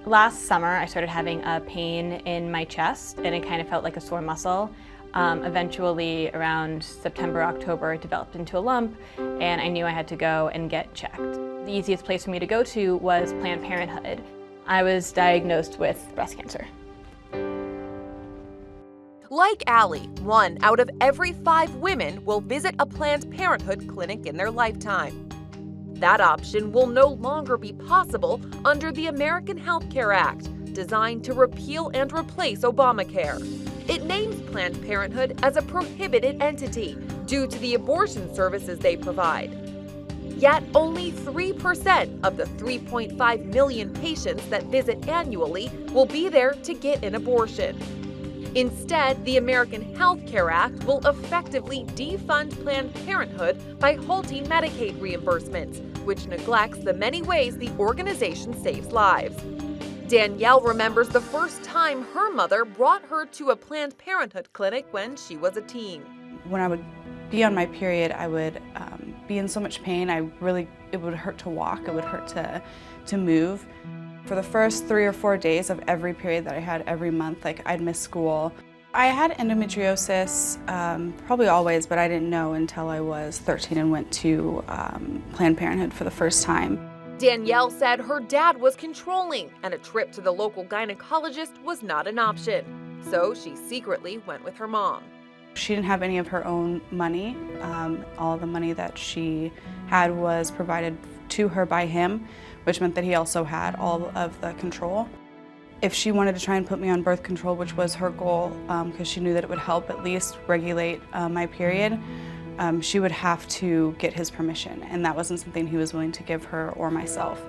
Last summer, I started having a pain in my chest, and it kind of felt like a sore muscle. Eventually, around September, October, it developed into a lump, and I knew I had to go and get checked. The easiest place for me to go to was Planned Parenthood. I was diagnosed with breast cancer. Like Allie, 1 out of every 5 women will visit a Planned Parenthood clinic in their lifetime. That option will no longer be possible under the American Health Care Act, designed to repeal and replace Obamacare. It names Planned Parenthood as a prohibited entity due to the abortion services they provide. Yet only 3% of the 3.5 million patients that visit annually will be there to get an abortion. Instead, the American Health Care Act will effectively defund Planned Parenthood by halting Medicaid reimbursements, which neglects the many ways the organization saves lives. Danielle remembers the first time her mother brought her to a Planned Parenthood clinic when she was a teen. When I would be on my period, I would be in so much pain. It would hurt to walk, it would hurt to move. For the first 3 or 4 days of every period that I had every month, I'd miss school. I had endometriosis probably always, but I didn't know until I was 13 and went to Planned Parenthood for the first time. Danielle said her dad was controlling and a trip to the local gynecologist was not an option. So she secretly went with her mom. She didn't have any of her own money. All the money that she had was provided to her by him, which meant that he also had all of the control. If she wanted to try and put me on birth control, which was her goal, because she knew that it would help at least regulate my period, she would have to get his permission, and that wasn't something he was willing to give her or myself.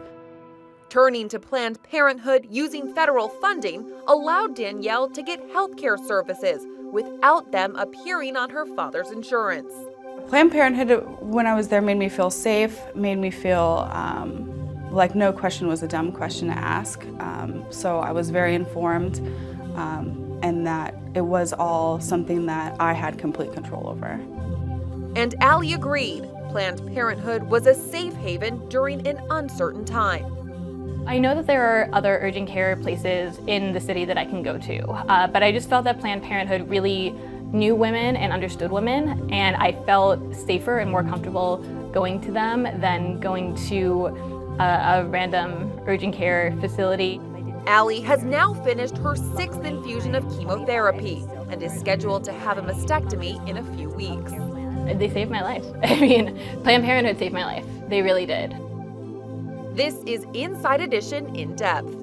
Turning to Planned Parenthood using federal funding allowed Danielle to get health care services without them appearing on her father's insurance. Planned Parenthood, when I was there, made me feel safe, made me feel like no question was a dumb question to ask. So I was very informed, and that it was all something that I had complete control over. And Allie agreed. Planned Parenthood was a safe haven during an uncertain time. I know that there are other urgent care places in the city that I can go to, but I just felt that Planned Parenthood really knew women and understood women, and I felt safer and more comfortable going to them than going to a random urgent care facility. Allie has now finished her 6th infusion of chemotherapy and is scheduled to have a mastectomy in a few weeks. They saved my life. I mean, Planned Parenthood saved my life. They really did. This is Inside Edition In Depth.